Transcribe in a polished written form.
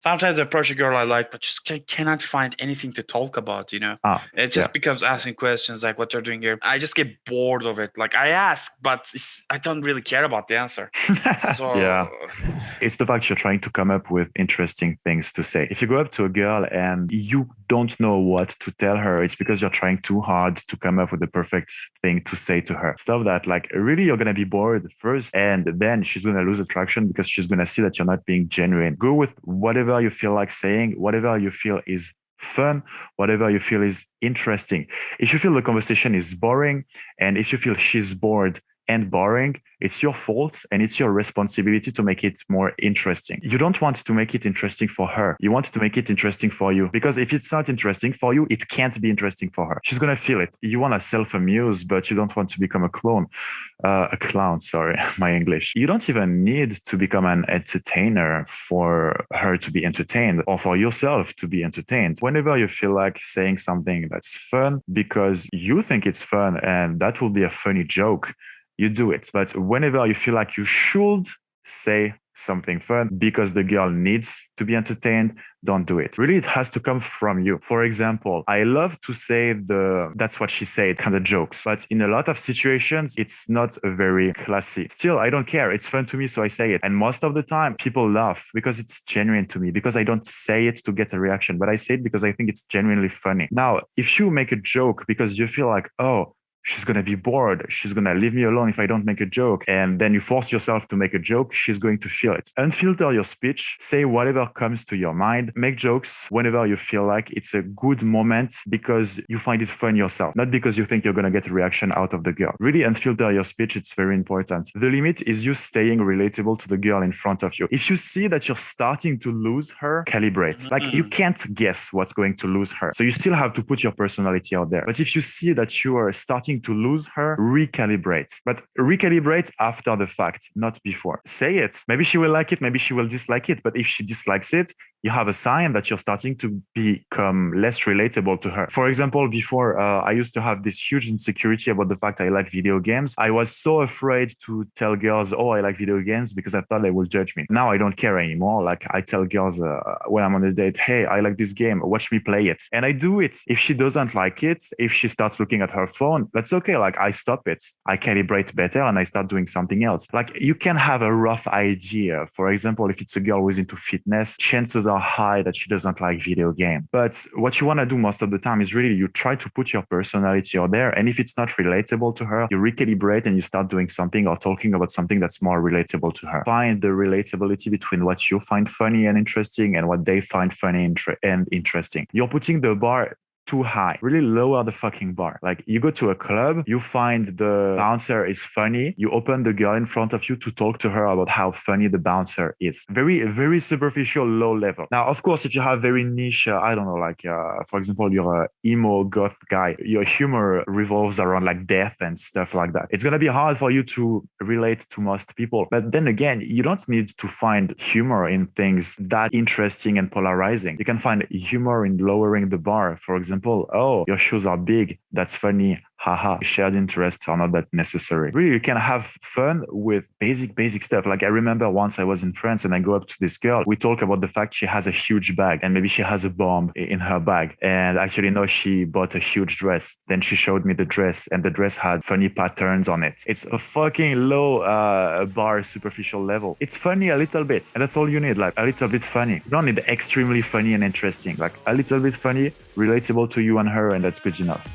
Sometimes I approach a girl I like, but just cannot find anything to talk about, you know? Ah, It yeah. just becomes asking questions like what you're doing here. I just get bored of it. Like I ask, but I don't really care about the answer. So, Yeah. It's the fact you're trying to come up with interesting things to say. If you go up to a girl and you don't know what to tell her, it's because you're trying too hard to come up with the perfect thing to say to her. Stuff that, like, really, you're going to be bored first, and then she's going to lose attraction because she's going to see that you're not being genuine. Go with whatever you feel like saying, whatever you feel is fun, whatever you feel is interesting. If you feel the conversation is boring, and if you feel she's bored and boring, it's your fault and it's your responsibility to make it more interesting. You don't want to make it interesting for her. You want to make it interesting for you, because if it's not interesting for you, it can't be interesting for her. She's going to feel it. You want to self-amuse, but you don't want to become a clown, sorry, my English. You don't even need to become an entertainer for her to be entertained or for yourself to be entertained. Whenever you feel like saying something that's fun because you think it's fun and that will be a funny joke, you do it. But whenever you feel like you should say something fun because the girl needs to be entertained, don't do it. Really, it has to come from you. For example, I love to say that's what she said kind of jokes, but in a lot of situations, it's not a very classy. Still, I don't care. It's fun to me, so I say it. And most of the time, people laugh because it's genuine to me, because I don't say it to get a reaction, but I say it because I think it's genuinely funny. Now, if you make a joke because you feel like, oh, she's going to be bored, she's going to leave me alone if I don't make a joke, and then you force yourself to make a joke, she's going to feel it. Unfilter your speech, say whatever comes to your mind, make jokes whenever you feel like it's a good moment because you find it fun yourself, not because you think you're going to get a reaction out of the girl. Really unfilter your speech, it's very important. The limit is you staying relatable to the girl in front of you. If you see that you're starting to lose her, calibrate. Like, you can't guess what's going to lose her, so you still have to put your personality out there. But if you see that you are starting to lose her, recalibrate. But recalibrate after the fact, not before. Say it. Maybe she will like it, maybe she will dislike it. But if she dislikes it, you have a sign that you're starting to become less relatable to her. For example, before, I used to have this huge insecurity about the fact I like video games. I was so afraid to tell girls, oh, I like video games, because I thought they would judge me. Now I don't care anymore. Like, I tell girls when I'm on a date, hey, I like this game, watch me play it. And I do it. If she doesn't like it, if she starts looking at her phone, that's okay. Like, I stop it. I calibrate better and I start doing something else. Like, you can have a rough idea. For example, if it's a girl who's into fitness, chances are high that she doesn't like video game. But what you want to do most of the time is really you try to put your personality out there. And if it's not relatable to her, you recalibrate and you start doing something or talking about something that's more relatable to her. Find the relatability between what you find funny and interesting and what they find funny and interesting. You're putting the bar too high. Really lower the fucking bar. Like, you go to a club, you find the bouncer is funny, you open the girl in front of you to talk to her about how funny the bouncer is. Very, very superficial, low level. Now, of course, if you have very niche, I don't know, like, for example, you're a emo goth guy, your humor revolves around like death and stuff like that. It's going to be hard for you to relate to most people. But then again, you don't need to find humor in things that interesting and polarizing. You can find humor in lowering the bar. For example, oh, your shoes are big, that's funny, haha. Shared interests are not that necessary. Really, you can have fun with basic stuff. Like, I remember once I was in France and I go up to this girl, we talk about the fact she has a huge bag and maybe she has a bomb in her bag, and actually no, she bought a huge dress. Then she showed me the dress and the dress had funny patterns on it. It's a fucking low bar, superficial level. It's funny a little bit, and that's all you need. Like, a little bit funny. You don't need extremely funny and interesting. Like, a little bit funny, relatable to you and her, and that's good enough.